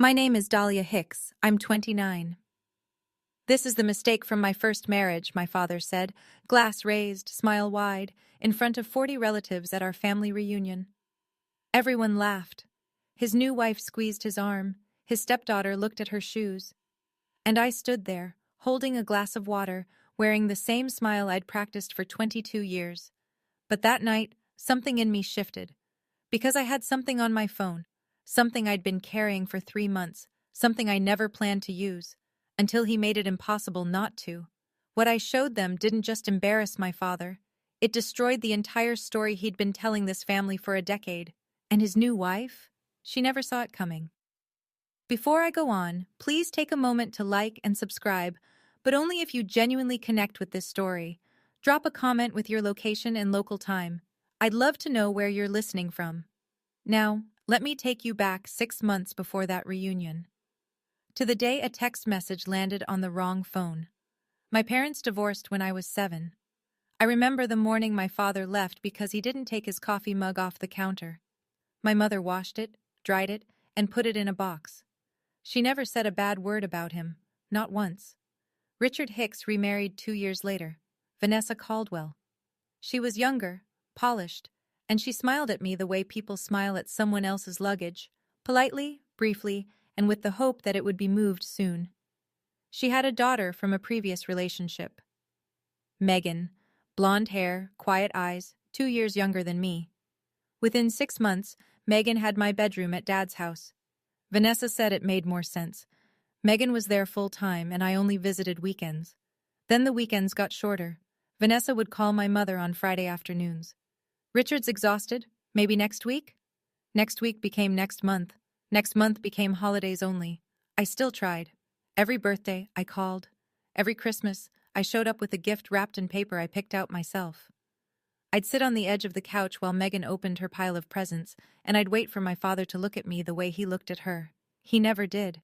My name is Dahlia Hicks. I'm 29. This is the mistake from my first marriage, my father said, glass raised, smile wide, in front of 40 relatives at our family reunion. Everyone laughed. His new wife squeezed his arm. His stepdaughter looked at her shoes. And I stood there, holding a glass of water, wearing the same smile I'd practiced for 22 years. But that night, something in me shifted. Because I had something on my phone. Something I'd been carrying for 3 months, something I never planned to use, until he made it impossible not to. What I showed them didn't just embarrass my father. It destroyed the entire story he'd been telling this family for a decade. And his new wife? She never saw it coming. Before I go on, please take a moment to like and subscribe, but only if you genuinely connect with this story. Drop a comment with your location and local time. I'd love to know where you're listening from. Now, let me take you back 6 months before that reunion. To the day a text message landed on the wrong phone. My parents divorced when I was 7. I remember the morning my father left because he didn't take his coffee mug off the counter. My mother washed it, dried it, and put it in a box. She never said a bad word about him, not once. Richard Hicks remarried 2 years later, Vanessa Caldwell. She was younger, polished, and she smiled at me the way people smile at someone else's luggage, politely, briefly, and with the hope that it would be moved soon. She had a daughter from a previous relationship. Megan, blonde hair, quiet eyes, 2 years younger than me. Within 6 months, Megan had my bedroom at Dad's house. Vanessa said it made more sense. Megan was there full-time and I only visited weekends. Then the weekends got shorter. Vanessa would call my mother on Friday afternoons. Richard's exhausted. Maybe next week? Next week became next month. Next month became holidays only. I still tried. Every birthday, I called. Every Christmas, I showed up with a gift wrapped in paper I picked out myself. I'd sit on the edge of the couch while Megan opened her pile of presents, and I'd wait for my father to look at me the way he looked at her. He never did.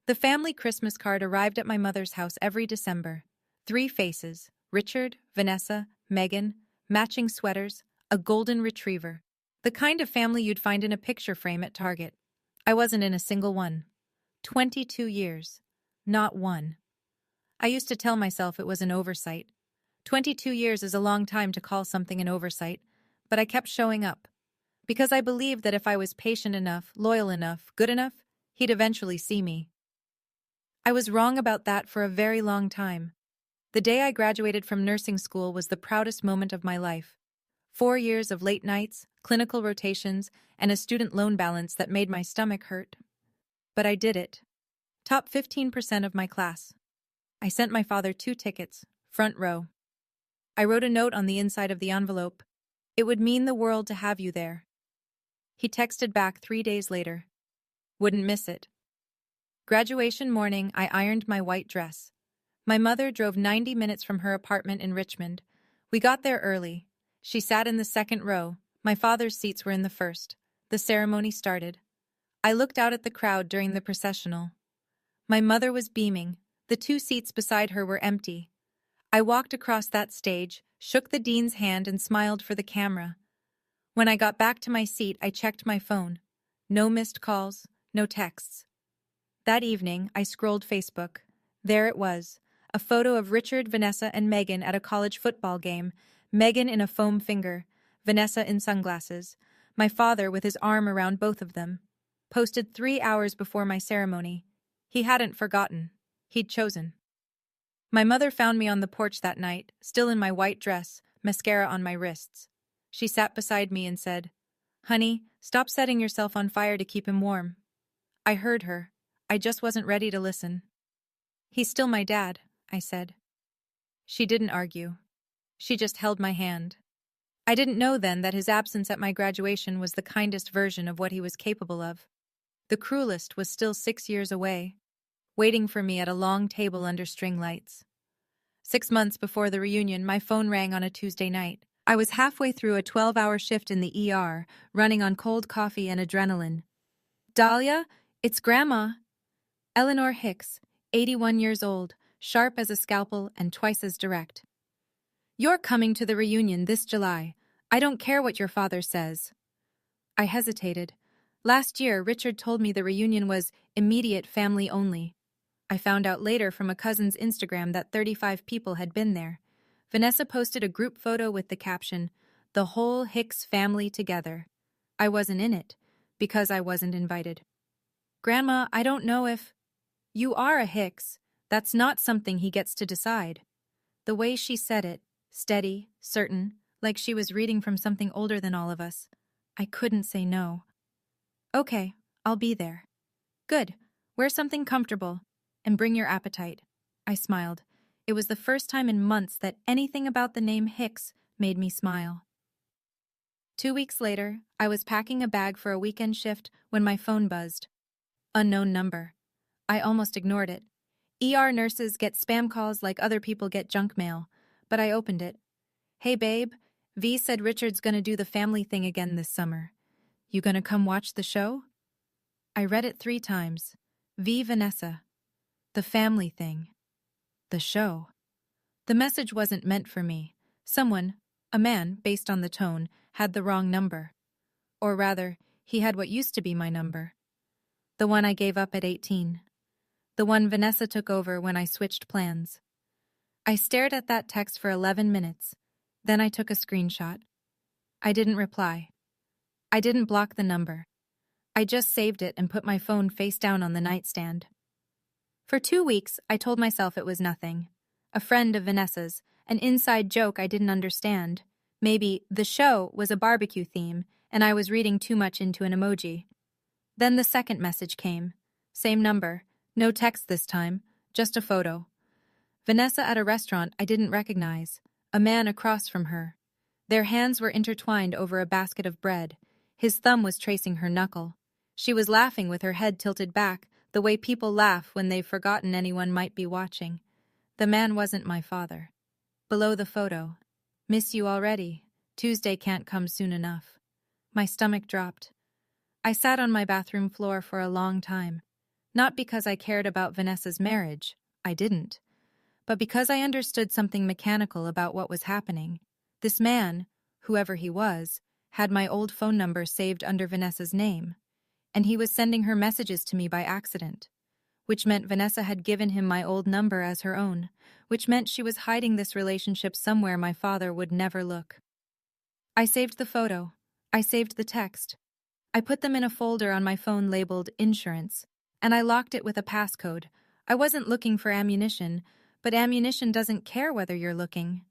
The family Christmas card arrived at my mother's house every December. 3 faces: Richard, Vanessa, Megan, matching sweaters, a golden retriever. The kind of family you'd find in a picture frame at Target. I wasn't in a single one. 22 years. Not one. I used to tell myself it was an oversight. 22 years is a long time to call something an oversight, but I kept showing up. Because I believed that if I was patient enough, loyal enough, good enough, he'd eventually see me. I was wrong about that for a very long time. The day I graduated from nursing school was the proudest moment of my life. 4 years of late nights, clinical rotations, and a student loan balance that made my stomach hurt. But I did it. Top 15% of my class. I sent my father 2 tickets, front row. I wrote a note on the inside of the envelope. It would mean the world to have you there. He texted back 3 days later. Wouldn't miss it. Graduation morning, I ironed my white dress. My mother drove 90 minutes from her apartment in Richmond. We got there early. She sat in the second row. My father's seats were in the first. The ceremony started. I looked out at the crowd during the processional. My mother was beaming. The 2 seats beside her were empty. I walked across that stage, shook the dean's hand, and smiled for the camera. When I got back to my seat, I checked my phone. No missed calls, no texts. That evening, I scrolled Facebook. There it was, a photo of Richard, Vanessa, and Megan at a college football game. Megan in a foam finger, Vanessa in sunglasses. My father with his arm around both of them. Posted 3 hours before my ceremony. He hadn't forgotten. He'd chosen. My mother found me on the porch that night, still in my white dress, mascara on my wrists. She sat beside me and said, "Honey, stop setting yourself on fire to keep him warm." I heard her. I just wasn't ready to listen. "He's still my dad," I said. She didn't argue. She just held my hand. I didn't know then that his absence at my graduation was the kindest version of what he was capable of. The cruelest was still 6 years away, waiting for me at a long table under string lights. 6 months before the reunion, my phone rang on a Tuesday night. I was halfway through a 12-hour shift in the ER, running on cold coffee and adrenaline. "Dahlia, it's Grandma." Eleanor Hicks, 81 years old, sharp as a scalpel and twice as direct. "You're coming to the reunion this July. I don't care what your father says." I hesitated. Last year, Richard told me the reunion was immediate family only. I found out later from a cousin's Instagram that 35 people had been there. Vanessa posted a group photo with the caption, "The whole Hicks family together." I wasn't in it, because I wasn't invited. Grandma, I don't know if... You are a Hicks. That's not something he gets to decide. The way she said it, steady, certain, like she was reading from something older than all of us. I couldn't say no. Okay, I'll be there. Good. Wear something comfortable. And bring your appetite. I smiled. It was the first time in months that anything about the name Hicks made me smile. 2 weeks later, I was packing a bag for a weekend shift when my phone buzzed. Unknown number. I almost ignored it. ER nurses get spam calls like other people get junk mail, but I opened it. Hey babe, V said Richard's gonna do the family thing again this summer. You gonna come watch the show? I read it 3 times. V Vanessa. The family thing. The show. The message wasn't meant for me. Someone, a man, based on the tone, had the wrong number. Or rather, he had what used to be my number. The one I gave up at 18. The one Vanessa took over when I switched plans. I stared at that text for 11 minutes. Then I took a screenshot. I didn't reply. I didn't block the number. I just saved it and put my phone face down on the nightstand. For 2 weeks, I told myself it was nothing. A friend of Vanessa's, an inside joke I didn't understand. Maybe the show was a barbecue theme, and I was reading too much into an emoji. Then the second message came. Same number. No text this time, just a photo. Vanessa at a restaurant I didn't recognize. A man across from her. Their hands were intertwined over a basket of bread. His thumb was tracing her knuckle. She was laughing with her head tilted back, the way people laugh when they've forgotten anyone might be watching. The man wasn't my father. Below the photo. Miss you already. Tuesday can't come soon enough. My stomach dropped. I sat on my bathroom floor for a long time. Not because I cared about Vanessa's marriage. I didn't. But because I understood something mechanical about what was happening. This man, whoever he was, had my old phone number saved under Vanessa's name. And he was sending her messages to me by accident. Which meant Vanessa had given him my old number as her own. Which meant she was hiding this relationship somewhere my father would never look. I saved the photo. I saved the text. I put them in a folder on my phone labeled insurance. And I locked it with a passcode. I wasn't looking for ammunition, but ammunition doesn't care whether you're looking.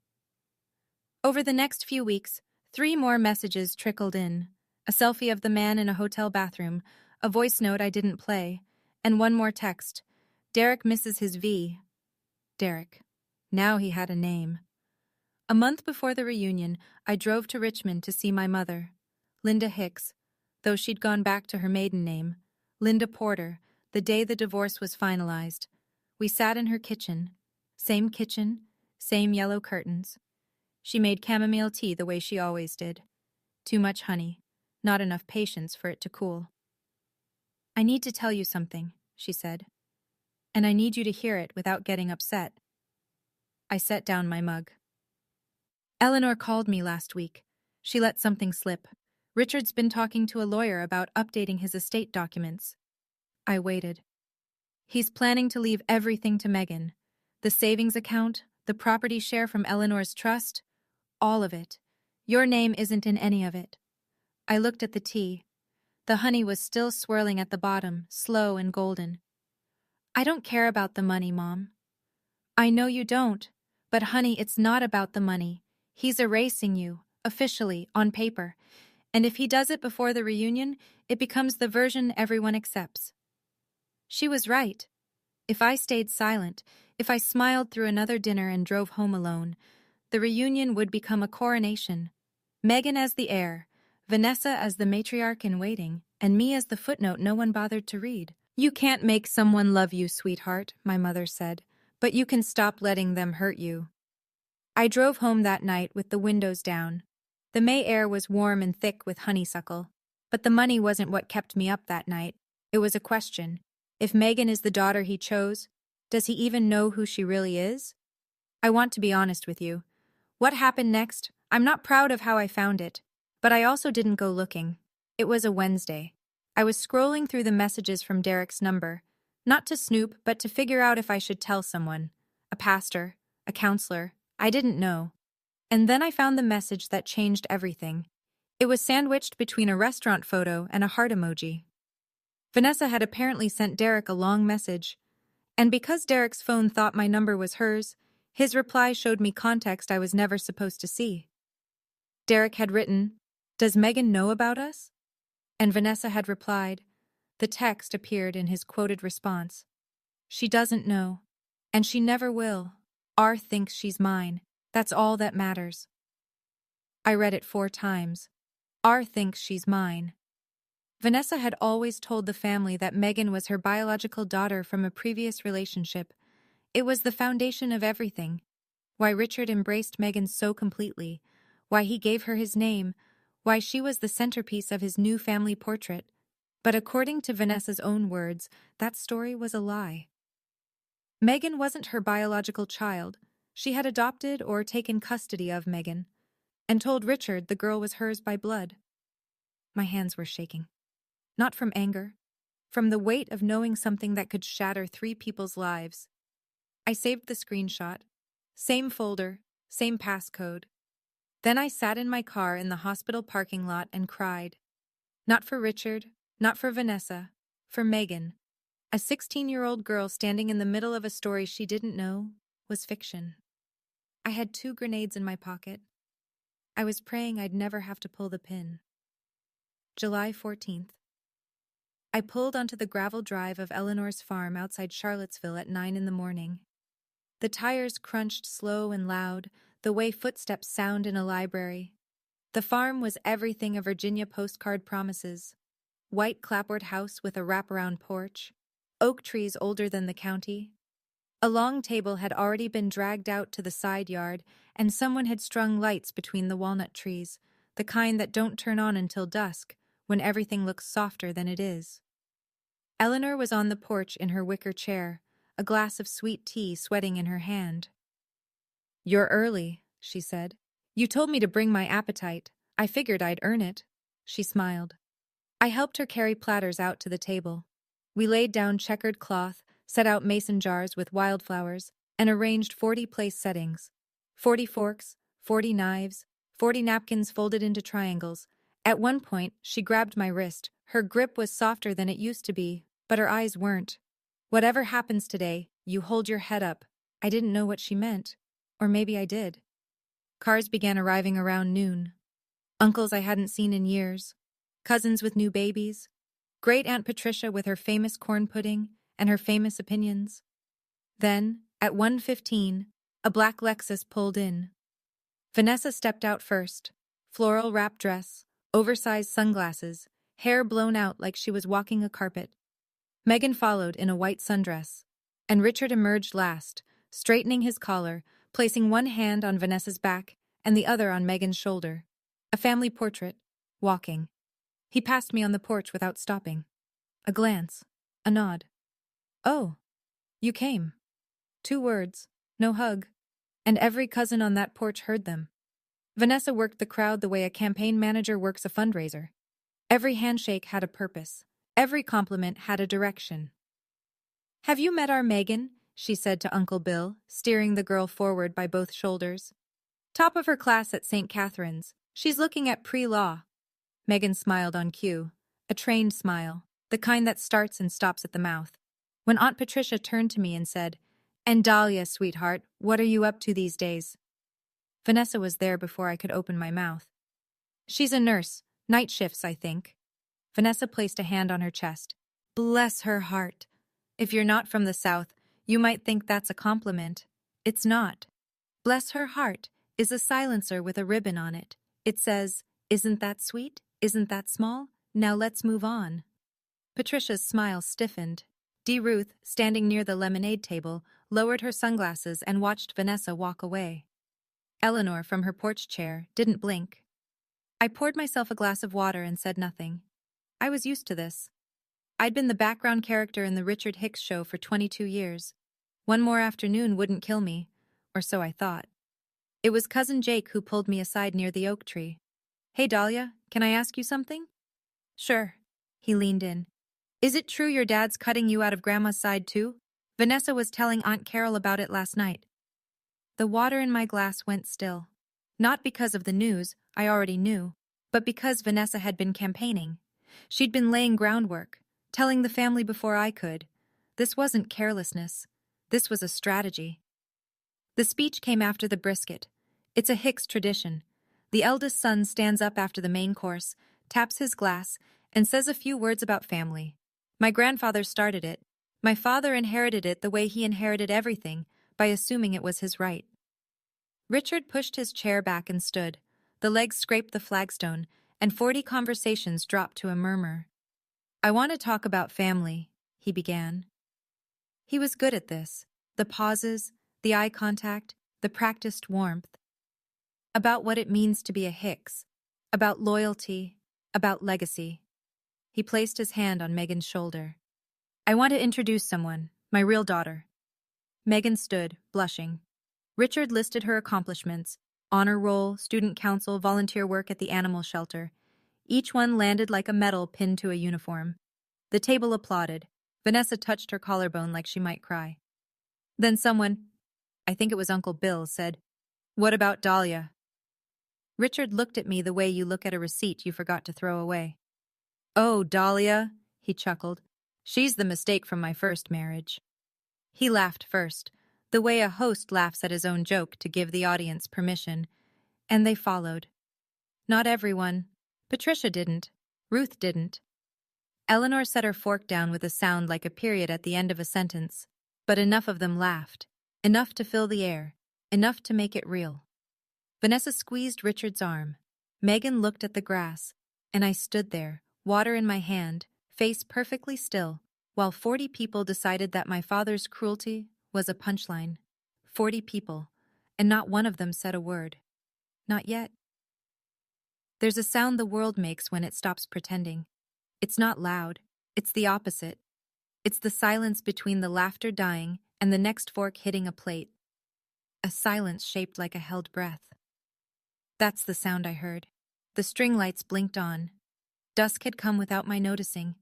Over the next few weeks, 3 more messages trickled in. A selfie of the man in a hotel bathroom, a voice note I didn't play, and 1 more text. Derek misses his V. Derek. Now he had a name. A month before the reunion, I drove to Richmond to see my mother, Linda Hicks, though she'd gone back to her maiden name, Linda Porter, the day the divorce was finalized. We sat in her kitchen, same yellow curtains. She made chamomile tea the way she always did. Too much honey, not enough patience for it to cool. I need to tell you something, she said. And I need you to hear it without getting upset. I set down my mug. Eleanor called me last week. She let something slip. Richard's been talking to a lawyer about updating his estate documents. I waited. He's planning to leave everything to Megan. The savings account, the property share from Eleanor's trust, all of it. Your name isn't in any of it. I looked at the tea. The honey was still swirling at the bottom, slow and golden. I don't care about the money, Mom. I know you don't, but honey, it's not about the money. He's erasing you, officially, on paper. And if he does it before the reunion, it becomes the version everyone accepts. She was right. If I stayed silent, if I smiled through another dinner and drove home alone, the reunion would become a coronation. Megan as the heir, Vanessa as the matriarch in waiting, and me as the footnote no one bothered to read. You can't make someone love you, sweetheart, my mother said, but you can stop letting them hurt you. I drove home that night with the windows down. The May air was warm and thick with honeysuckle, but the money wasn't what kept me up that night. It was a question. If Megan is the daughter he chose, does he even know who she really is? I want to be honest with you. What happened next? I'm not proud of how I found it, but I also didn't go looking. It was a Wednesday. I was scrolling through the messages from Derek's number, not to snoop, but to figure out if I should tell someone. A pastor, a counselor, I didn't know. And then I found the message that changed everything. It was sandwiched between a restaurant photo and a heart emoji. Vanessa had apparently sent Derek a long message, and because Derek's phone thought my number was hers, his reply showed me context I was never supposed to see. Derek had written, "Does Megan know about us?" And Vanessa had replied. The text appeared in his quoted response. "She doesn't know, and she never will. R thinks she's mine. That's all that matters." I read it 4 times. R thinks she's mine. Vanessa had always told the family that Megan was her biological daughter from a previous relationship. It was the foundation of everything. Why Richard embraced Megan so completely, why he gave her his name, why she was the centerpiece of his new family portrait. But according to Vanessa's own words, that story was a lie. Megan wasn't her biological child. She had adopted or taken custody of Megan, and told Richard the girl was hers by blood. My hands were shaking. Not from anger, from the weight of knowing something that could shatter 3 people's lives. I saved the screenshot. Same folder, same passcode. Then I sat in my car in the hospital parking lot and cried. Not for Richard, not for Vanessa, for Megan. A 16-year-old girl standing in the middle of a story she didn't know was fiction. I had 2 grenades in my pocket. I was praying I'd never have to pull the pin. July 14th. I pulled onto the gravel drive of Eleanor's farm outside Charlottesville at 9 in the morning. The tires crunched slow and loud, the way footsteps sound in a library. The farm was everything a Virginia postcard promises. White clapboard house with a wraparound porch, oak trees older than the county. A long table had already been dragged out to the side yard, and someone had strung lights between the walnut trees, the kind that don't turn on until dusk, when everything looks softer than it is. Eleanor was on the porch in her wicker chair, a glass of sweet tea sweating in her hand. "You're early," she said. "You told me to bring my appetite. I figured I'd earn it." She smiled. I helped her carry platters out to the table. We laid down checkered cloth, set out mason jars with wildflowers, and arranged 40 place settings. 40 forks, 40 knives, 40 napkins folded into triangles. At one point, she grabbed my wrist. Her grip was softer than it used to be, but her eyes weren't. "Whatever happens today, you hold your head up." I didn't know what she meant. Or maybe I did. Cars began arriving around noon. Uncles I hadn't seen in years. Cousins with new babies. Great Aunt Patricia with her famous corn pudding and her famous opinions. Then, at 1:15, a black Lexus pulled in. Vanessa stepped out first. Floral wrap dress, oversized sunglasses, hair blown out like she was walking a carpet. Megan followed in a white sundress, and Richard emerged last, straightening his collar, placing one hand on Vanessa's back and the other on Megan's shoulder. A family portrait, walking. He passed me on the porch without stopping. A glance, a nod. "Oh, you came." 2 words, no hug, and every cousin on that porch heard them. Vanessa worked the crowd the way a campaign manager works a fundraiser. Every handshake had a purpose. Every compliment had a direction. "Have you met our Megan?" she said to Uncle Bill, steering the girl forward by both shoulders. "Top of her class at St. Catherine's. She's looking at pre-law." Megan smiled on cue, a trained smile, the kind that starts and stops at the mouth. When Aunt Patricia turned to me and said, "And Dahlia, sweetheart, what are you up to these days?" Vanessa was there before I could open my mouth. "She's a nurse, night shifts, I think." Vanessa placed a hand on her chest. "Bless her heart. If you're not from the South, you might think that's a compliment. It's not. Bless her heart is a silencer with a ribbon on it. It says, 'Isn't that sweet? Isn't that small? Now let's move on.'" Patricia's smile stiffened. D. Ruth, standing near the lemonade table, lowered her sunglasses and watched Vanessa walk away. Eleanor, from her porch chair, didn't blink. I poured myself a glass of water and said nothing. I was used to this. I'd been the background character in the Richard Hicks show for 22 years. One more afternoon wouldn't kill me, or so I thought. It was Cousin Jake who pulled me aside near the oak tree. "Hey, Dahlia, can I ask you something?" "Sure." He leaned in. Is it true your dad's cutting you out of Grandma's side too? Vanessa was telling Aunt Carol about it last night. The water in my glass went still. Not because of the news, I already knew, but because Vanessa had been campaigning. She'd been laying groundwork, telling the family before I could. This wasn't carelessness. This was a strategy. The speech came after the brisket. It's a Hicks tradition. The eldest son stands up after the main course, taps his glass, and says a few words about family. My grandfather started it. My father inherited it the way he inherited everything, by assuming it was his right. Richard pushed his chair back and stood. The legs scraped the flagstone, and 40 conversations dropped to a murmur. I want to talk about family, he began. He was good at this. The pauses, the eye contact, the practiced warmth. About what it means to be a Hicks. About loyalty. About legacy. He placed his hand on Megan's shoulder. I want to introduce someone, my real daughter. Megan stood, blushing. Richard listed her accomplishments: honor roll, student council, volunteer work at the animal shelter. Each one landed like a medal pinned to a uniform. The table applauded. Vanessa touched her collarbone like she might cry. Then someone, I think it was Uncle Bill, said, "What about Dahlia?" Richard looked at me the way you look at a receipt you forgot to throw away. Oh, Dahlia, he chuckled. She's the mistake from my first marriage. He laughed first, the way a host laughs at his own joke to give the audience permission, and they followed. Not everyone. Patricia didn't. Ruth didn't. Eleanor set her fork down with a sound like a period at the end of a sentence, but enough of them laughed, enough to fill the air, enough to make it real. Vanessa squeezed Richard's arm. Megan looked at the grass, and I stood there, water in my hand, face perfectly still, while 40 people decided that my father's cruelty was a punchline. 40 people, and not one of them said a word. Not yet. There's a sound the world makes when it stops pretending. It's not loud, it's the opposite. It's the silence between the laughter dying and the next fork hitting a plate. A silence shaped like a held breath. That's the sound I heard. The string lights blinked on. Dusk had come without my noticing.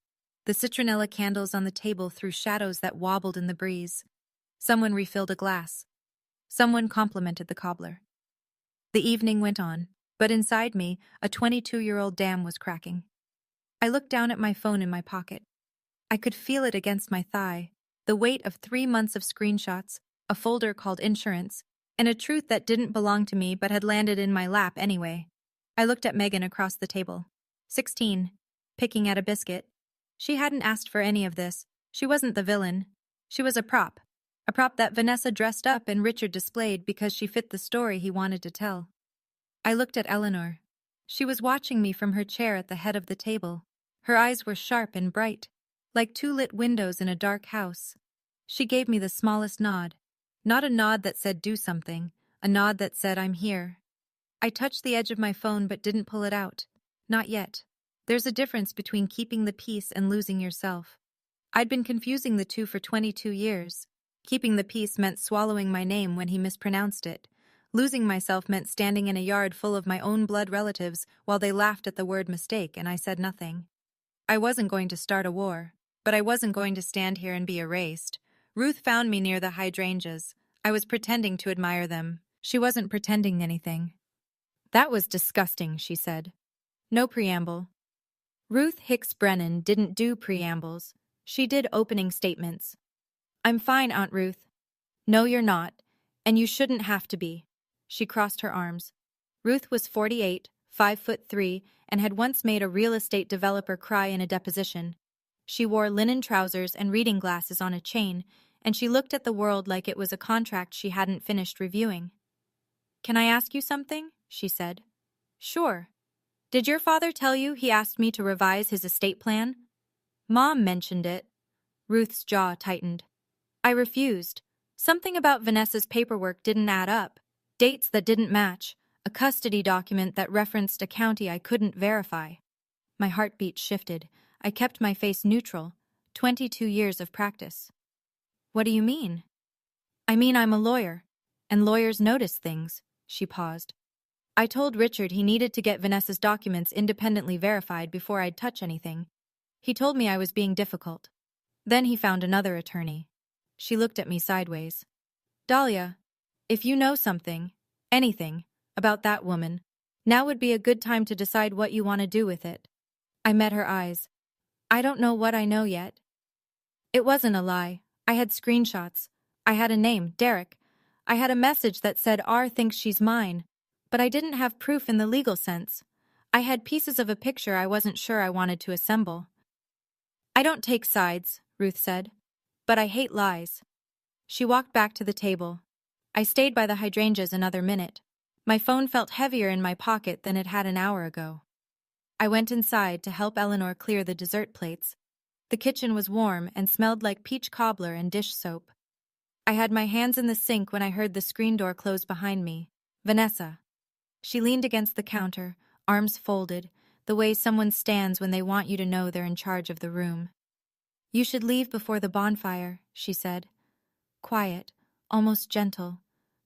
The citronella candles on the table threw shadows that wobbled in the breeze. Someone refilled a glass. Someone complimented the cobbler. The evening went on, but inside me, a 22-year-old dam was cracking. I looked down at my phone in my pocket. I could feel it against my thigh, the weight of 3 months of screenshots, a folder called insurance, and a truth that didn't belong to me but had landed in my lap anyway. I looked at Megan across the table. 16, picking at a biscuit. She hadn't asked for any of this. She wasn't the villain. She was a prop that Vanessa dressed up and Richard displayed because she fit the story he wanted to tell. I looked at Eleanor. She was watching me from her chair at the head of the table. Her eyes were sharp and bright, like 2 lit windows in a dark house. She gave me the smallest nod. Not a nod that said do something, a nod that said I'm here. I touched the edge of my phone but didn't pull it out. Not yet. There's a difference between keeping the peace and losing yourself. I'd been confusing the two for 22 years. Keeping the peace meant swallowing my name when he mispronounced it. Losing myself meant standing in a yard full of my own blood relatives while they laughed at the word mistake and I said nothing. I wasn't going to start a war, but I wasn't going to stand here and be erased. Ruth found me near the hydrangeas. I was pretending to admire them. She wasn't pretending anything. That was disgusting, she said. No preamble. Ruth Hicks Brennan didn't do preambles. She did opening statements. I'm fine, Aunt Ruth. No, you're not, and you shouldn't have to be. She crossed her arms. Ruth was 48, 5'3", and had once made a real estate developer cry in a deposition. She wore linen trousers and reading glasses on a chain, and she looked at the world like it was a contract she hadn't finished reviewing. Can I ask you something? She said. Sure. Did your father tell you he asked me to revise his estate plan? Mom mentioned it. Ruth's jaw tightened. I refused. Something about Vanessa's paperwork didn't add up. Dates that didn't match. A custody document that referenced a county I couldn't verify. My heartbeat shifted. I kept my face neutral. 22 years of practice. What do you mean? I mean I'm a lawyer, and lawyers notice things. She paused. I told Richard he needed to get Vanessa's documents independently verified before I'd touch anything. He told me I was being difficult. Then he found another attorney. She looked at me sideways. Dahlia, if you know something, anything, about that woman, now would be a good time to decide what you want to do with it. I met her eyes. I don't know what I know yet. It wasn't a lie. I had screenshots. I had a name, Derek. I had a message that said R thinks she's mine. But I didn't have proof in the legal sense. I had pieces of a picture I wasn't sure I wanted to assemble. I don't take sides, Ruth said. But I hate lies. She walked back to the table. I stayed by the hydrangeas another minute. My phone felt heavier in my pocket than it had an hour ago. I went inside to help Eleanor clear the dessert plates. The kitchen was warm and smelled like peach cobbler and dish soap. I had my hands in the sink when I heard the screen door close behind me. Vanessa. She leaned against the counter, arms folded, the way someone stands when they want you to know they're in charge of the room. You should leave before the bonfire, she said. Quiet, almost gentle,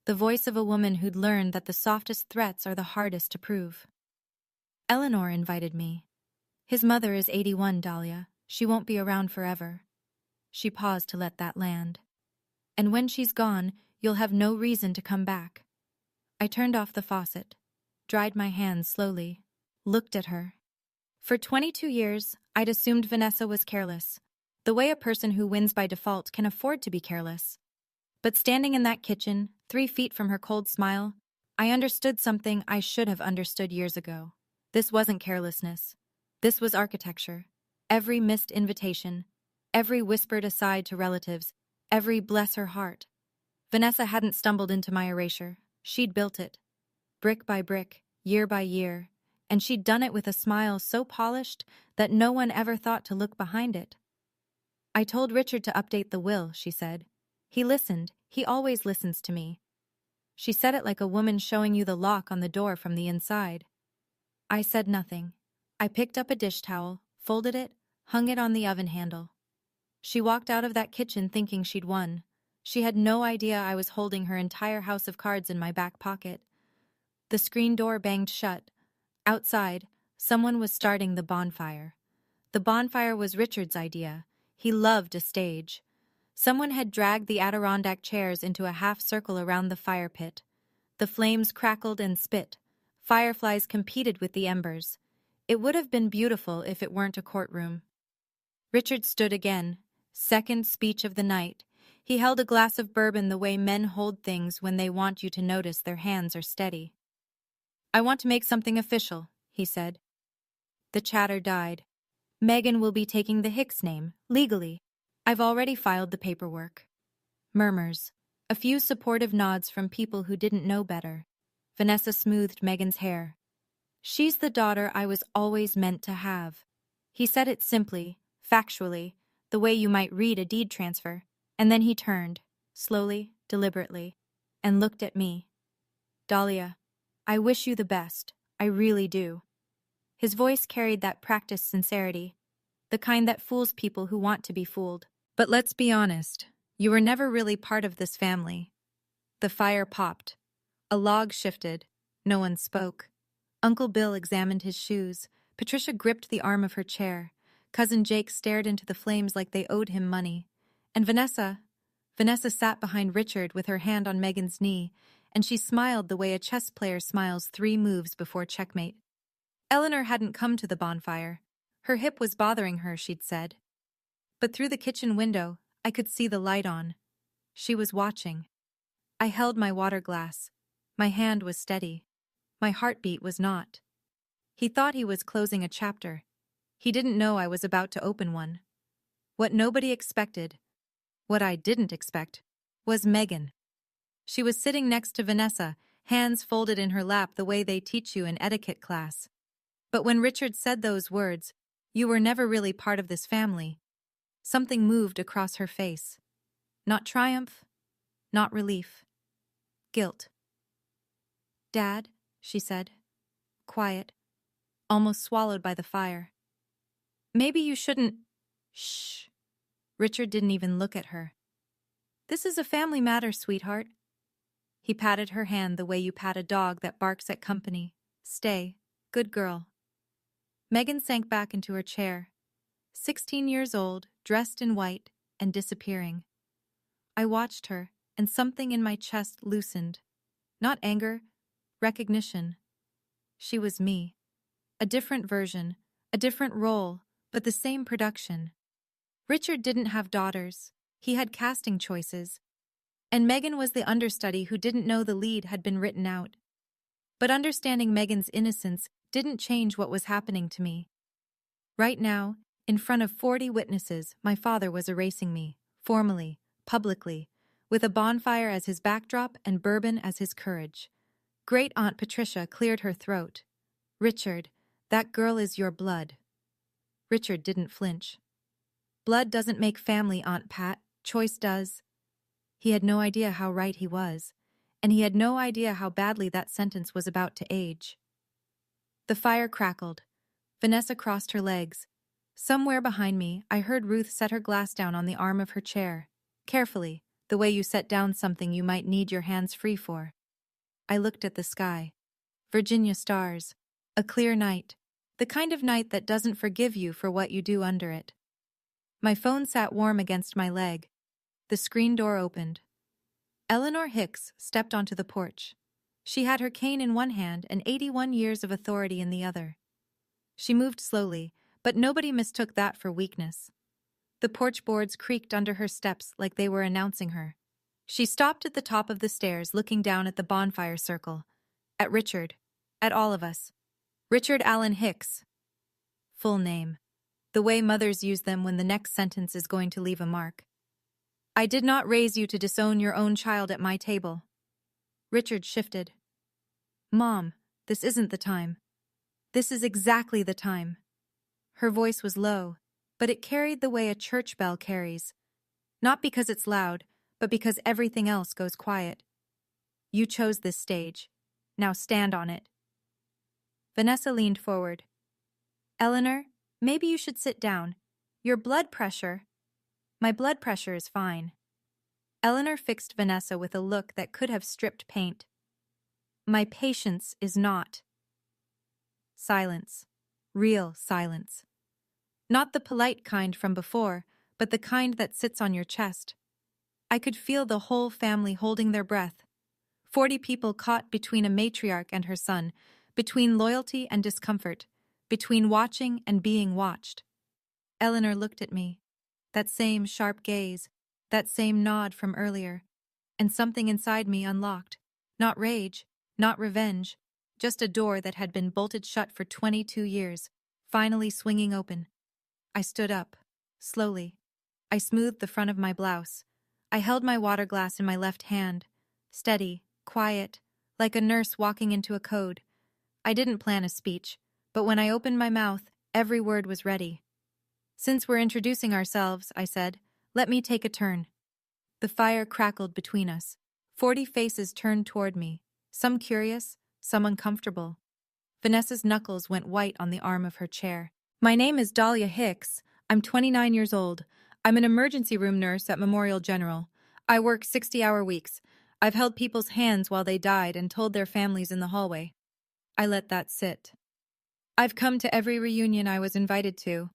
the voice of a woman who'd learned that the softest threats are the hardest to prove. Eleanor invited me. His mother is 81, Dahlia. She won't be around forever. She paused to let that land. And when she's gone, you'll have no reason to come back. I turned off the faucet, dried my hands slowly, looked at her. For 22 years, I'd assumed Vanessa was careless, the way a person who wins by default can afford to be careless. But standing in that kitchen, 3 feet from her cold smile, I understood something I should have understood years ago. This wasn't carelessness. This was architecture. Every missed invitation, every whispered aside to relatives, every bless her heart. Vanessa hadn't stumbled into my erasure. She'd built it, brick by brick, year by year, and she'd done it with a smile so polished that no one ever thought to look behind it. I told Richard to update the will, she said. He listened. He always listens to me. She said it like a woman showing you the lock on the door from the inside. I said nothing. I picked up a dish towel, folded it, hung it on the oven handle. She walked out of that kitchen thinking she'd won. She had no idea I was holding her entire house of cards in my back pocket. The screen door banged shut. Outside, someone was starting the bonfire. The bonfire was Richard's idea. He loved a stage. Someone had dragged the Adirondack chairs into a half circle around the fire pit. The flames crackled and spit. Fireflies competed with the embers. It would have been beautiful if it weren't a courtroom. Richard stood again. Second speech of the night. He held a glass of bourbon the way men hold things when they want you to notice their hands are steady. I want to make something official, he said. The chatter died. Megan will be taking the Hicks name, legally. I've already filed the paperwork. Murmurs. A few supportive nods from people who didn't know better. Vanessa smoothed Megan's hair. She's the daughter I was always meant to have. He said it simply, factually, the way you might read a deed transfer. And then he turned, slowly, deliberately, and looked at me. Dahlia, I wish you the best. I really do. His voice carried that practiced sincerity, the kind that fools people who want to be fooled. But let's be honest, you were never really part of this family. The fire popped. A log shifted. No one spoke. Uncle Bill examined his shoes. Patricia gripped the arm of her chair. Cousin Jake stared into the flames like they owed him money. And Vanessa sat behind Richard with her hand on Megan's knee, and she smiled the way a chess player smiles 3 moves before checkmate. Eleanor hadn't come to the bonfire. Her hip was bothering her, she'd said. But through the kitchen window, I could see the light on. She was watching. I held my water glass. My hand was steady. My heartbeat was not. He thought he was closing a chapter. He didn't know I was about to open one. What nobody expected, what I didn't expect, was Megan. She was sitting next to Vanessa, hands folded in her lap the way they teach you in etiquette class. But when Richard said those words, "You were never really part of this family," something moved across her face. Not triumph, not relief. Guilt. "Dad," she said, quiet, almost swallowed by the fire. "Maybe you shouldn't—" "Shh." Richard didn't even look at her. "This is a family matter, sweetheart." He patted her hand the way you pat a dog that barks at company. "Stay. Good girl." Megan sank back into her chair. 16 years old, dressed in white, and disappearing. I watched her, and something in my chest loosened. Not anger, recognition. She was me. A different version, a different role, but the same production. Richard didn't have daughters. He had casting choices. And Megan was the understudy who didn't know the lead had been written out. But understanding Megan's innocence didn't change what was happening to me. Right now, in front of 40 witnesses, my father was erasing me, formally, publicly, with a bonfire as his backdrop and bourbon as his courage. Great Aunt Patricia cleared her throat. "Richard, that girl is your blood." Richard didn't flinch. "Blood doesn't make family, Aunt Pat. Choice does." He had no idea how right he was, and he had no idea how badly that sentence was about to age. The fire crackled. Vanessa crossed her legs. Somewhere behind me, I heard Ruth set her glass down on the arm of her chair, carefully, the way you set down something you might need your hands free for. I looked at the sky. Virginia stars. A clear night. The kind of night that doesn't forgive you for what you do under it. My phone sat warm against my leg. The screen door opened. Eleanor Hicks stepped onto the porch. She had her cane in one hand and 81 years of authority in the other. She moved slowly, but nobody mistook that for weakness. The porch boards creaked under her steps like they were announcing her. She stopped at the top of the stairs, looking down at the bonfire circle. At Richard. At all of us. Richard Allen Hicks. Full name. The way mothers use them when the next sentence is going to leave a mark. "I did not raise you to disown your own child at my table." Richard shifted. "Mom, this isn't the time. This is exactly the time." Her voice was low, but it carried the way a church bell carries. Not because it's loud, but because everything else goes quiet. "You chose this stage. Now stand on it." Vanessa leaned forward. "Eleanor, maybe you should sit down. Your blood pressure—" "My blood pressure is fine." Eleanor fixed Vanessa with a look that could have stripped paint. "My patience is not." Silence. Real silence. Not the polite kind from before, but the kind that sits on your chest. I could feel the whole family holding their breath. 40 people caught between a matriarch and her son, between loyalty and discomfort, between watching and being watched. Eleanor looked at me. That same sharp gaze, that same nod from earlier, and something inside me unlocked. Not rage, not revenge, just a door that had been bolted shut for 22 years, finally swinging open. I stood up, slowly. I smoothed the front of my blouse. I held my water glass in my left hand, steady, quiet, like a nurse walking into a code. I didn't plan a speech, but when I opened my mouth, every word was ready. "Since we're introducing ourselves," I said, "let me take a turn." The fire crackled between us. 40 faces turned toward me, some curious, some uncomfortable. Vanessa's knuckles went white on the arm of her chair. "My name is Dahlia Hicks. I'm 29 years old. I'm an emergency room nurse at Memorial General. I work 60-hour weeks. I've held people's hands while they died and told their families in the hallway." I let that sit. "I've come to every reunion I was invited to.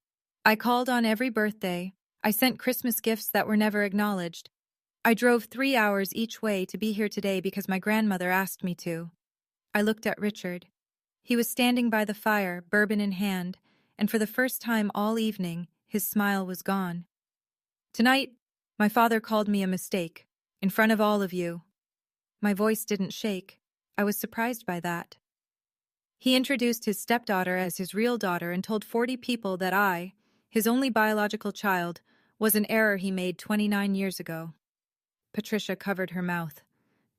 I called on every birthday. I sent Christmas gifts that were never acknowledged. I drove 3 hours each way to be here today because my grandmother asked me to." I looked at Richard. He was standing by the fire, bourbon in hand, and for the first time all evening, his smile was gone. "Tonight, my father called me a mistake, in front of all of you." My voice didn't shake. I was surprised by that. "He introduced his stepdaughter as his real daughter and told 40 people that I, his only biological child, was an error he made 29 years ago." Patricia covered her mouth.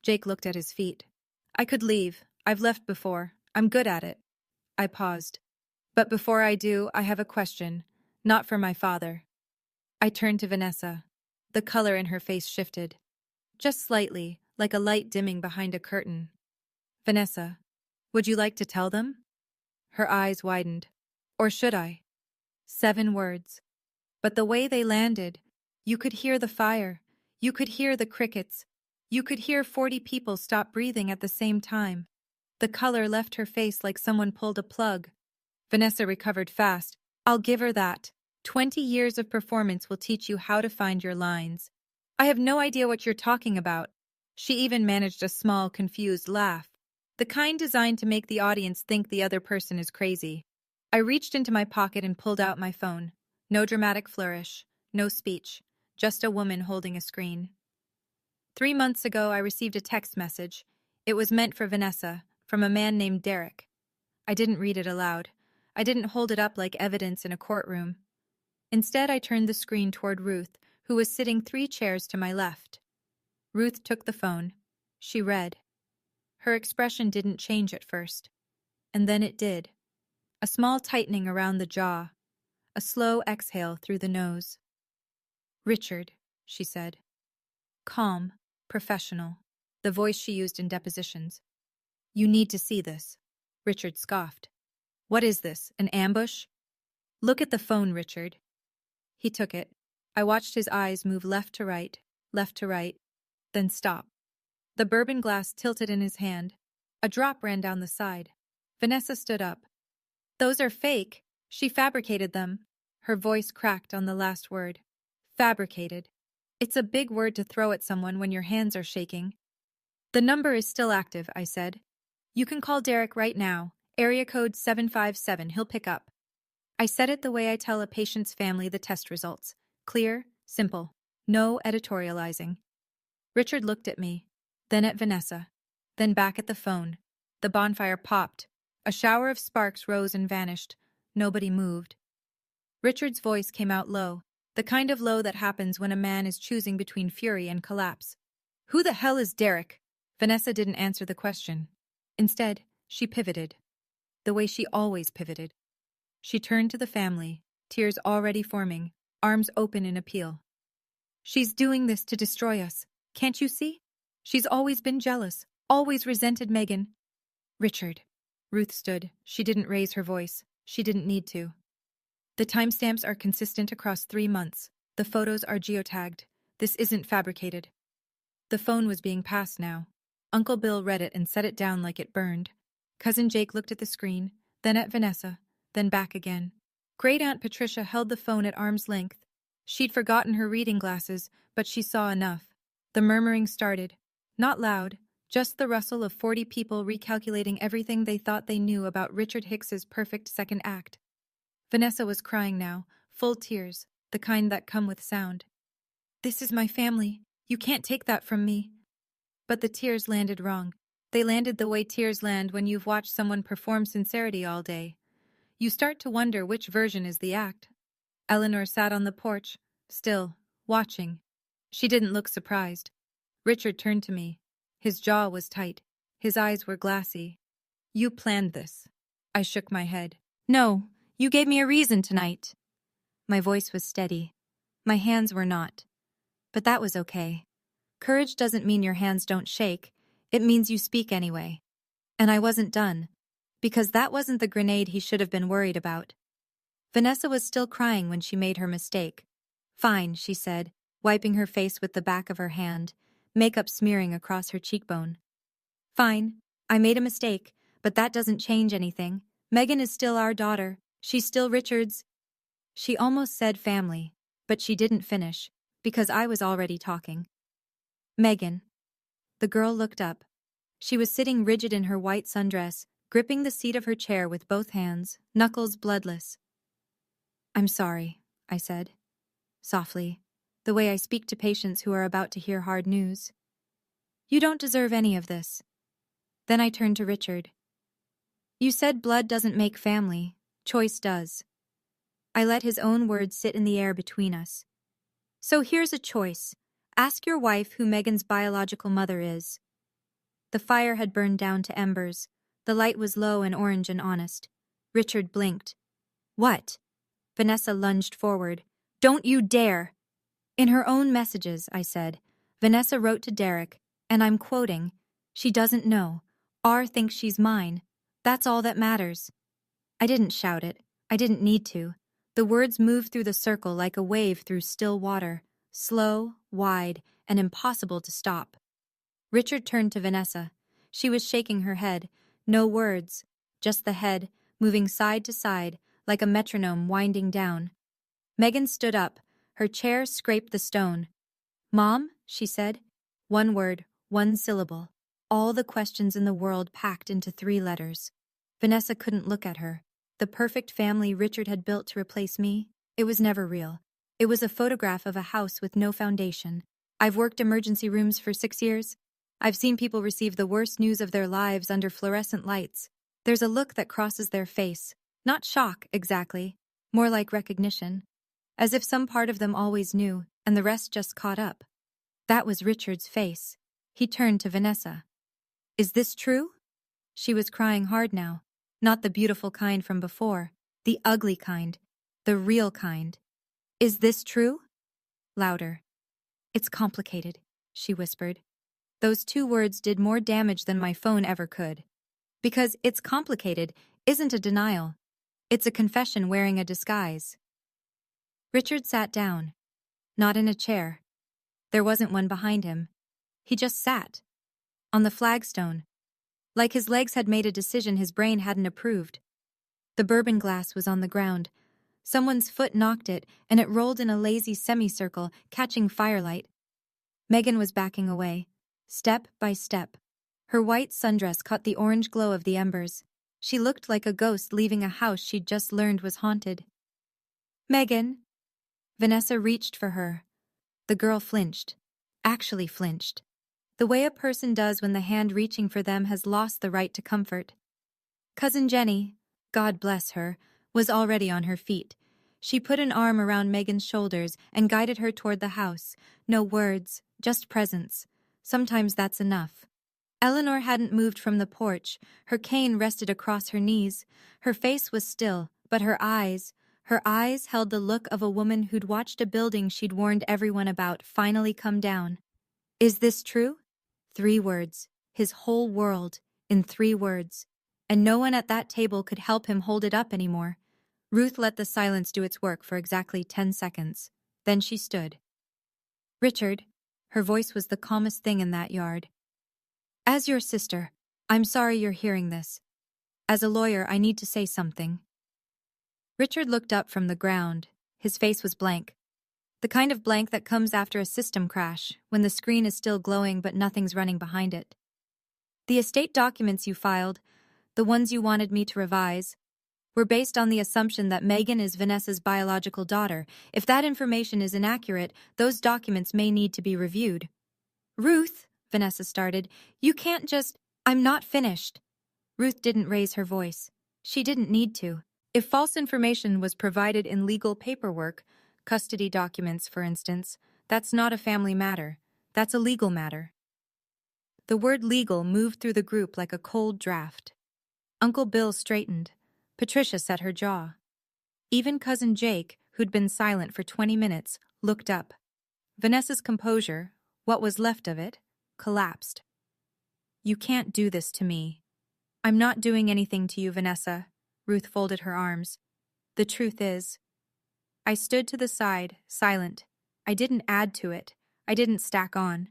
Jake looked at his feet. "I could leave. I've left before. I'm good at it." I paused. "But before I do, I have a question. Not for my father." I turned to Vanessa. The color in her face shifted. Just slightly, like a light dimming behind a curtain. "Vanessa, would you like to tell them?" Her eyes widened. "Or should I?" 7 words. But the way they landed, you could hear the fire. You could hear the crickets. You could hear 40 people stop breathing at the same time. The color left her face like someone pulled a plug. Vanessa recovered fast. "I'll give her that. 20 years of performance will teach you how to find your lines. I have no idea what you're talking about. She even managed a small, confused laugh, the kind designed to make the audience think the other person is crazy. I reached into my pocket and pulled out my phone. No dramatic flourish, no speech, just a woman holding a screen. 3 months ago, I received a text message. It was meant for Vanessa, from a man named Derek. I didn't read it aloud. I didn't hold it up like evidence in a courtroom. Instead, I turned the screen toward Ruth, who was sitting 3 chairs to my left. Ruth took the phone. She read. Her expression didn't change at first. And then it did. A small tightening around the jaw. A slow exhale through the nose. Richard, she said. Calm, professional, the voice she used in depositions. You need to see this. Richard scoffed. What is this, an ambush? Look at the phone, Richard. He took it. I watched his eyes move left to right, then stop. The bourbon glass tilted in his hand. A drop ran down the side. Vanessa stood up. Those are fake. She fabricated them. Her voice cracked on the last word. Fabricated. It's a big word to throw at someone when your hands are shaking. The number is still active, I said. You can call Derek right now. Area code 757. He'll pick up. I said it the way I tell a patient's family the test results. Clear, simple. No editorializing. Richard looked at me, then at Vanessa, then back at the phone. The bonfire popped. A shower of sparks rose and vanished. Nobody moved. Richard's voice came out low, the kind of low that happens when a man is choosing between fury and collapse. Who the hell is Derek? Vanessa didn't answer the question. Instead, she pivoted. The way she always pivoted. She turned to the family, tears already forming, arms open in appeal. She's doing this to destroy us. Can't you see? She's always been jealous, always resented Megan. Richard. Ruth stood. She didn't raise her voice. She didn't need to. The timestamps are consistent across 3 months. The photos are geotagged. This isn't fabricated. The phone was being passed now. Uncle Bill read it and set it down like it burned. Cousin Jake looked at the screen, then at Vanessa, then back again. Great Aunt Patricia held the phone at arm's length. She'd forgotten her reading glasses, but she saw enough. The murmuring started. Not loud, just the rustle of 40 people recalculating everything they thought they knew about Richard Hicks's perfect second act. Vanessa was crying now, full tears, the kind that come with sound. This is my family. You can't take that from me. But the tears landed wrong. They landed the way tears land when you've watched someone perform sincerity all day. You start to wonder which version is the act. Eleanor sat on the porch, still, watching. She didn't look surprised. Richard turned to me. His jaw was tight. His eyes were glassy. You planned this. I shook my head. No, you gave me a reason tonight. My voice was steady. My hands were not. But that was okay. Courage doesn't mean your hands don't shake. It means you speak anyway. And I wasn't done. Because that wasn't the grenade he should have been worried about. Vanessa was still crying when she made her mistake. Fine, she said, wiping her face with the back of her hand, makeup smearing across her cheekbone. Fine, I made a mistake, but that doesn't change anything. Megan is still our daughter. She's still Richard's. She almost said family, but she didn't finish, because I was already talking. Megan. The girl looked up. She was sitting rigid in her white sundress, gripping the seat of her chair with both hands, knuckles bloodless. I'm sorry, I said, softly, the way I speak to patients who are about to hear hard news. You don't deserve any of this. Then I turned to Richard. You said blood doesn't make family. Choice does. I let his own words sit in the air between us. So here's a choice. Ask your wife who Megan's biological mother is. The fire had burned down to embers. The light was low and orange and honest. Richard blinked. What? Vanessa lunged forward. Don't you dare! In her own messages, I said, Vanessa wrote to Derek, and I'm quoting, she doesn't know. R thinks she's mine. That's all that matters. I didn't shout it. I didn't need to. The words moved through the circle like a wave through still water, slow, wide, and impossible to stop. Richard turned to Vanessa. She was shaking her head. No words, just the head, moving side to side, like a metronome winding down. Megan stood up. Her chair scraped the stone. "Mom," she said. One word, one syllable. All the questions in the world packed into 3 letters. Vanessa couldn't look at her. The perfect family Richard had built to replace me, it was never real. It was a photograph of a house with no foundation. I've worked emergency rooms for 6 years. I've seen people receive the worst news of their lives under fluorescent lights. There's a look that crosses their face. Not shock, exactly. More like recognition. As if some part of them always knew, and the rest just caught up. That was Richard's face. He turned to Vanessa. "Is this true?" She was crying hard now. Not the beautiful kind from before. The ugly kind. The real kind. "Is this true?" Louder. "It's complicated," she whispered. Those 2 words did more damage than my phone ever could. Because "it's complicated" isn't a denial. It's a confession wearing a disguise. Richard sat down. Not in a chair. There wasn't one behind him. He just sat. On the flagstone. Like his legs had made a decision his brain hadn't approved. The bourbon glass was on the ground. Someone's foot knocked it, and it rolled in a lazy semicircle, catching firelight. Megan was backing away, step by step. Her white sundress caught the orange glow of the embers. She looked like a ghost leaving a house she'd just learned was haunted. "Megan!" Vanessa reached for her. The girl flinched. Actually flinched. The way a person does when the hand reaching for them has lost the right to comfort. Cousin Jenny, God bless her, was already on her feet. She put an arm around Megan's shoulders and guided her toward the house. No words, just presence. Sometimes that's enough. Eleanor hadn't moved from the porch. Her cane rested across her knees. Her face was still, but her eyes held the look of a woman who'd watched a building she'd warned everyone about finally come down. "Is this true?" 3 words. His whole world, in 3 words. And no one at that table could help him hold it up anymore. Ruth let the silence do its work for exactly 10 seconds. Then she stood. "Richard," her voice was the calmest thing in that yard. "As your sister, I'm sorry you're hearing this. As a lawyer, I need to say something." Richard looked up from the ground. His face was blank. The kind of blank that comes after a system crash, when the screen is still glowing but nothing's running behind it. "The estate documents you filed, the ones you wanted me to revise, were based on the assumption that Megan is Vanessa's biological daughter. If that information is inaccurate, those documents may need to be reviewed." "Ruth," Vanessa started, "you can't just—" "I'm not finished." Ruth didn't raise her voice. She didn't need to. If false information was provided in legal paperwork, custody documents, for instance, that's not a family matter. That's a legal matter. The word legal moved through the group like a cold draft. Uncle Bill straightened. Patricia set her jaw. Even Cousin Jake, who'd been silent for 20 minutes, looked up. Vanessa's composure, what was left of it, collapsed. "You can't do this to me." "I'm not doing anything to you, Vanessa." Ruth folded her arms. "The truth is—" I stood to the side, silent. I didn't add to it. I didn't stack on.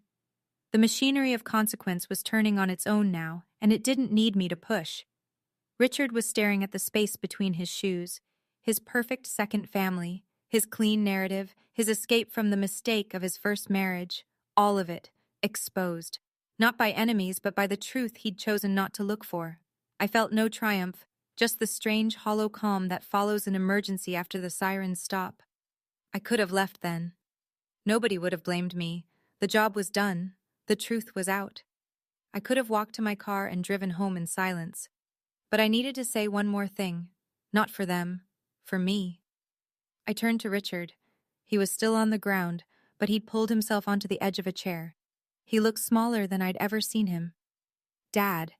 The machinery of consequence was turning on its own now, and it didn't need me to push. Richard was staring at the space between his shoes. His perfect second family, his clean narrative, his escape from the mistake of his first marriage, all of it, exposed. Not by enemies, but by the truth he'd chosen not to look for. I felt no triumph, just the strange hollow calm that follows an emergency after the sirens stop. I could have left then. Nobody would have blamed me. The job was done. The truth was out. I could have walked to my car and driven home in silence. But I needed to say one more thing. Not for them. For me. I turned to Richard. He was still on the ground, but he'd pulled himself onto the edge of a chair. He looked smaller than I'd ever seen him. "Dad."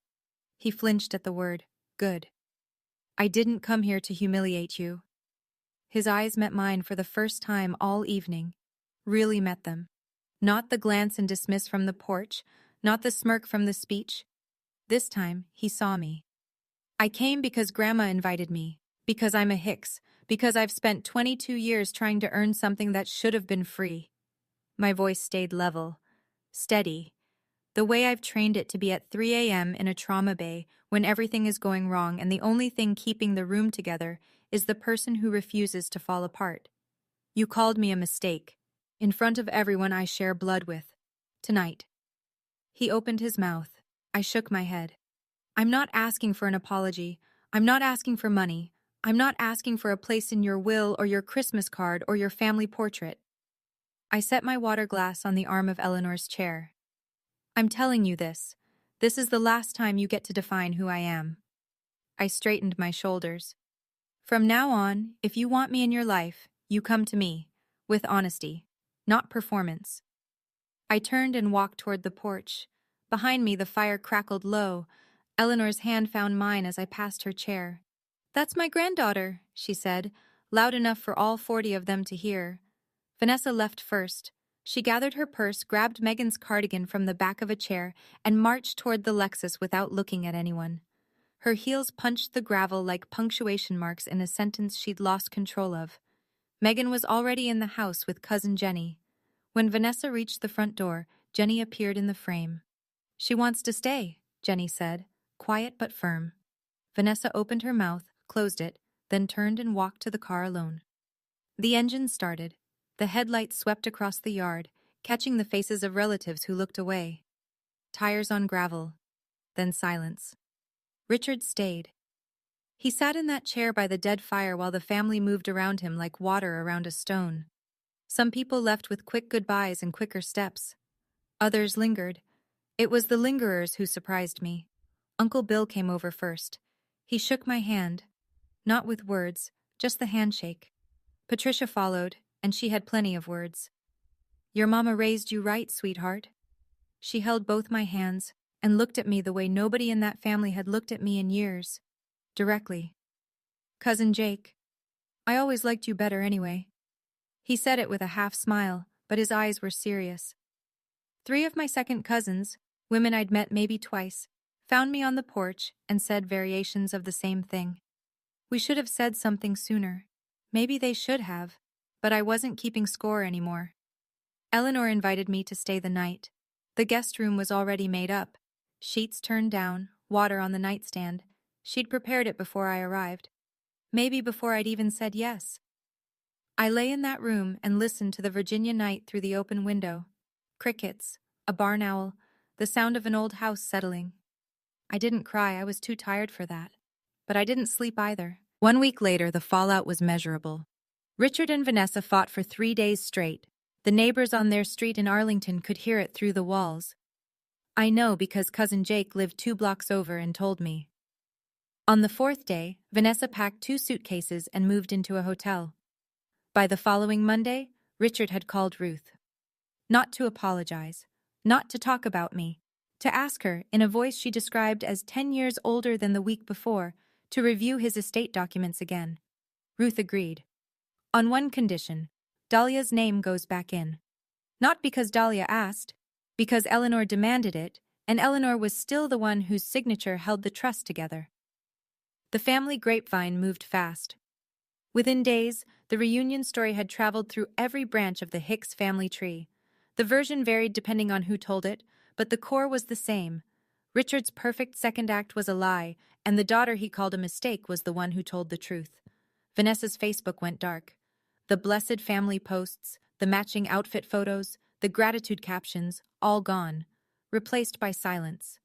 He flinched at the word. "Good. I didn't come here to humiliate you." His eyes met mine for the first time all evening. Really met them. Not the glance and dismiss from the porch, not the smirk from the speech. This time, he saw me. "I came because Grandma invited me, because I'm a Hicks, because I've spent 22 years trying to earn something that should have been free." My voice stayed level, steady, the way I've trained it to be at 3 a.m. in a trauma bay when everything is going wrong and the only thing keeping the room together is the person who refuses to fall apart. You called me a mistake. In front of everyone I share blood with. Tonight. He opened his mouth. I shook my head. I'm not asking for an apology. I'm not asking for money. I'm not asking for a place in your will or your Christmas card or your family portrait. I set my water glass on the arm of Eleanor's chair. I'm telling you this. This is the last time you get to define who I am. I straightened my shoulders. From now on, if you want me in your life, you come to me, with honesty, not performance. I turned and walked toward the porch. Behind me, the fire crackled low. Eleanor's hand found mine as I passed her chair. That's my granddaughter, she said, loud enough for all 40 of them to hear. Vanessa left first. She gathered her purse, grabbed Megan's cardigan from the back of a chair, and marched toward the Lexus without looking at anyone. Her heels punched the gravel like punctuation marks in a sentence she'd lost control of. Megan was already in the house with cousin Jenny. When Vanessa reached the front door, Jenny appeared in the frame. She wants to stay, Jenny said, quiet but firm. Vanessa opened her mouth, closed it, then turned and walked to the car alone. The engine started. The headlights swept across the yard, catching the faces of relatives who looked away. Tires on gravel. Then silence. Richard stayed. He sat in that chair by the dead fire while the family moved around him like water around a stone. Some people left with quick goodbyes and quicker steps. Others lingered. It was the lingerers who surprised me. Uncle Bill came over first. He shook my hand. Not with words, just the handshake. Patricia followed, and she had plenty of words. Your mama raised you right, sweetheart. She held both my hands and looked at me the way nobody in that family had looked at me in years. Directly. Cousin Jake. I always liked you better anyway. He said it with a half smile, but his eyes were serious. 3 of my second cousins, women I'd met maybe twice, found me on the porch and said variations of the same thing. We should have said something sooner. Maybe they should have, but I wasn't keeping score anymore. Eleanor invited me to stay the night. The guest room was already made up. Sheets turned down, water on the nightstand. She'd prepared it before I arrived. Maybe before I'd even said yes. I lay in that room and listened to the Virginia night through the open window. Crickets, a barn owl, the sound of an old house settling. I didn't cry, I was too tired for that. But I didn't sleep either. 1 week later, the fallout was measurable. Richard and Vanessa fought for 3 days straight. The neighbors on their street in Arlington could hear it through the walls. I know because cousin Jake lived 2 blocks over and told me. On the 4th day, Vanessa packed 2 suitcases and moved into a hotel. By the following Monday, Richard had called Ruth. Not to apologize, not to talk about me, to ask her, in a voice she described as 10 years older than the week before, to review his estate documents again. Ruth agreed. On one condition, Dahlia's name goes back in. Not because Dahlia asked, because Eleanor demanded it, and Eleanor was still the one whose signature held the trust together. The family grapevine moved fast. Within days, the reunion story had traveled through every branch of the Hicks family tree. The version varied depending on who told it, but the core was the same. Richard's perfect second act was a lie, and the daughter he called a mistake was the one who told the truth. Vanessa's Facebook went dark. The blessed family posts, the matching outfit photos, the gratitude captions, all gone, replaced by silence.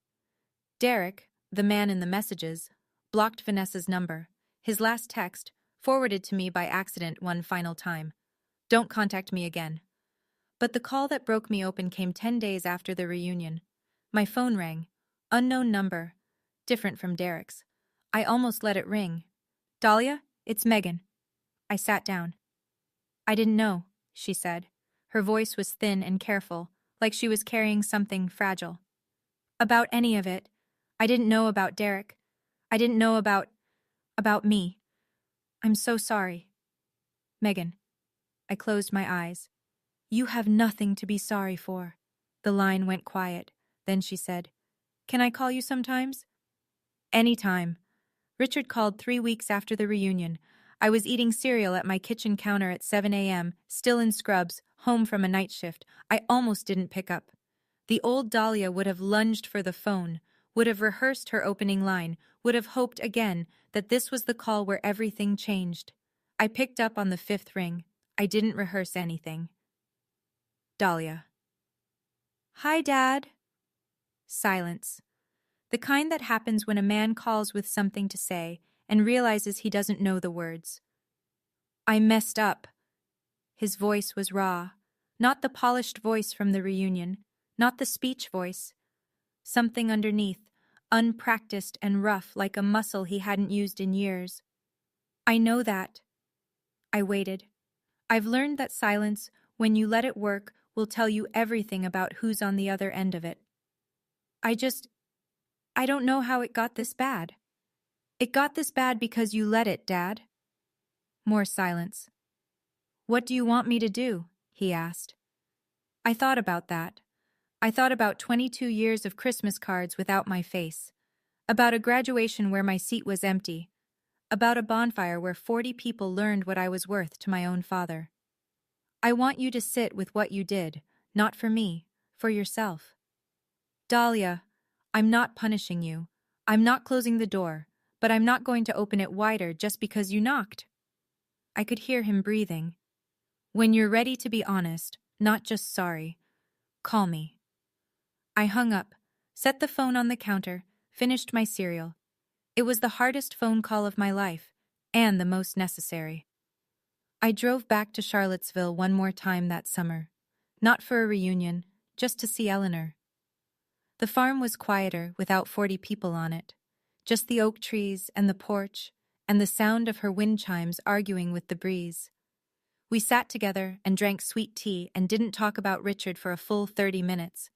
Derek, the man in the messages, blocked Vanessa's number. His last text, forwarded to me by accident one final time. Don't contact me again. But the call that broke me open came 10 days after the reunion. My phone rang. Unknown number. Different from Derek's. I almost let it ring. Dahlia, it's Megan. I sat down. I didn't know, she said. Her voice was thin and careful, like she was carrying something fragile. About any of it. I didn't know about Derek. I didn't know about me. I'm so sorry. Megan. I closed my eyes. You have nothing to be sorry for. The line went quiet. Then she said, Can I call you sometimes? Anytime. Richard called 3 weeks after the reunion. I was eating cereal at my kitchen counter at 7 a.m., still in scrubs, home from a night shift. I almost didn't pick up. The old Dahlia would have lunged for the phone, would have rehearsed her opening line, would have hoped again that this was the call where everything changed. I picked up on the 5th ring. I didn't rehearse anything. Dahlia. Hi, Dad. Silence. The kind that happens when a man calls with something to say and realizes he doesn't know the words. I messed up. His voice was raw, not the polished voice from the reunion, not the speech voice. Something underneath, unpracticed and rough like a muscle he hadn't used in years. I know that. I waited. I've learned that silence, when you let it work, will tell you everything about who's on the other end of it. I don't know how it got this bad. It got this bad because you let it, Dad. More silence. What do you want me to do? He asked. I thought about that. I thought about 22 years of Christmas cards without my face. About a graduation where my seat was empty. About a bonfire where 40 people learned what I was worth to my own father. I want you to sit with what you did, not for me, for yourself. Dahlia, I'm not punishing you. I'm not closing the door, but I'm not going to open it wider just because you knocked. I could hear him breathing. When you're ready to be honest, not just sorry, call me. I hung up, set the phone on the counter, finished my cereal. It was the hardest phone call of my life, and the most necessary. I drove back to Charlottesville one more time that summer. Not for a reunion, just to see Eleanor. The farm was quieter without 40 people on it. Just the oak trees and the porch, and the sound of her wind chimes arguing with the breeze. We sat together and drank sweet tea and didn't talk about Richard for a full 30 minutes.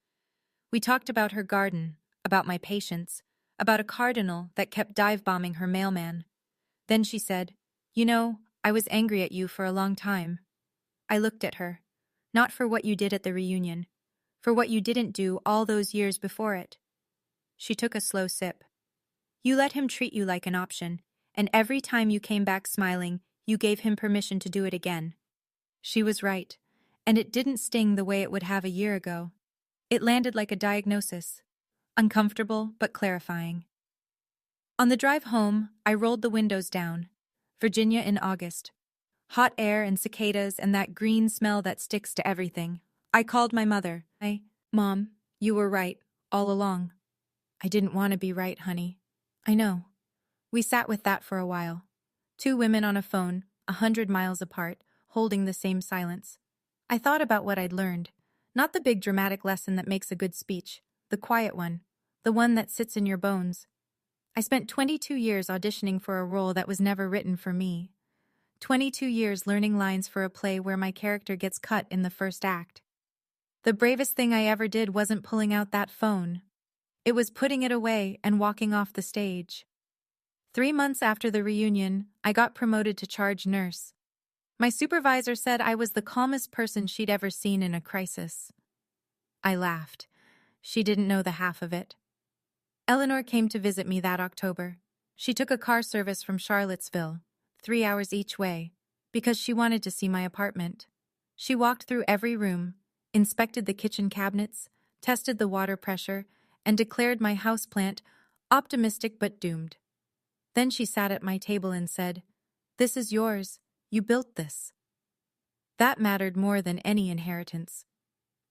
We talked about her garden, about my patients, about a cardinal that kept dive-bombing her mailman. Then she said, "You know, I was angry at you for a long time." I looked at her. Not for what you did at the reunion, for what you didn't do all those years before it. She took a slow sip. You let him treat you like an option, and every time you came back smiling, you gave him permission to do it again. She was right, and it didn't sting the way it would have a year ago. It landed like a diagnosis. Uncomfortable, but clarifying. On the drive home, I rolled the windows down. Virginia in August. Hot air and cicadas and that green smell that sticks to everything. I called my mother. Mom, you were right, all along. I didn't want to be right, honey. I know. We sat with that for a while. Two women on a phone, 100 miles apart, holding the same silence. I thought about what I'd learned. Not the big dramatic lesson that makes a good speech, the quiet one, the one that sits in your bones. I spent 22 years auditioning for a role that was never written for me. 22 years learning lines for a play where my character gets cut in the first act. The bravest thing I ever did wasn't pulling out that phone. It was putting it away and walking off the stage. 3 months after the reunion, I got promoted to charge nurse. My supervisor said I was the calmest person she'd ever seen in a crisis. I laughed. She didn't know the half of it. Eleanor came to visit me that October. She took a car service from Charlottesville, 3 hours each way, because she wanted to see my apartment. She walked through every room, inspected the kitchen cabinets, tested the water pressure, and declared my houseplant optimistic but doomed. Then she sat at my table and said, "This is yours. You built this." That mattered more than any inheritance.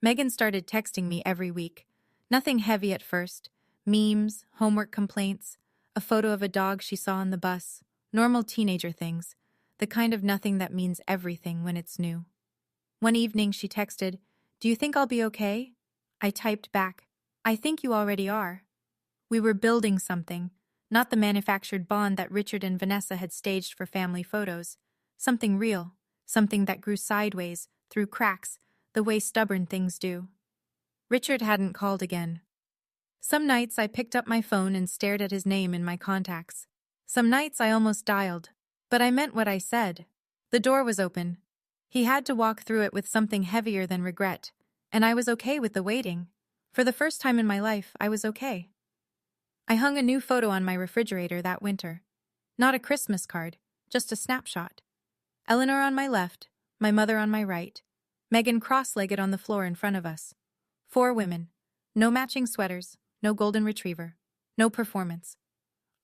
Megan started texting me every week. Nothing heavy at first. Memes, homework complaints, a photo of a dog she saw on the bus, normal teenager things, the kind of nothing that means everything when it's new. One evening she texted, "Do you think I'll be okay?" I typed back, "I think you already are." We were building something, not the manufactured bond that Richard and Vanessa had staged for family photos. Something real, something that grew sideways, through cracks, the way stubborn things do. Richard hadn't called again. Some nights I picked up my phone and stared at his name in my contacts. Some nights I almost dialed, but I meant what I said. The door was open. He had to walk through it with something heavier than regret, and I was okay with the waiting. For the first time in my life, I was okay. I hung a new photo on my refrigerator that winter. Not a Christmas card, just a snapshot. Eleanor on my left, my mother on my right, Megan cross-legged on the floor in front of us. 4 women. No matching sweaters, no golden retriever, no performance.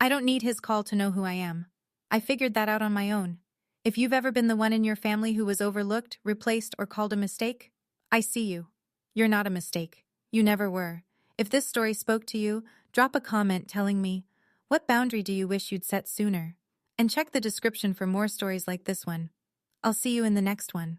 I don't need his call to know who I am. I figured that out on my own. If you've ever been the one in your family who was overlooked, replaced, or called a mistake, I see you. You're not a mistake. You never were. If this story spoke to you, drop a comment telling me, what boundary do you wish you'd set sooner? And check the description for more stories like this one. I'll see you in the next one.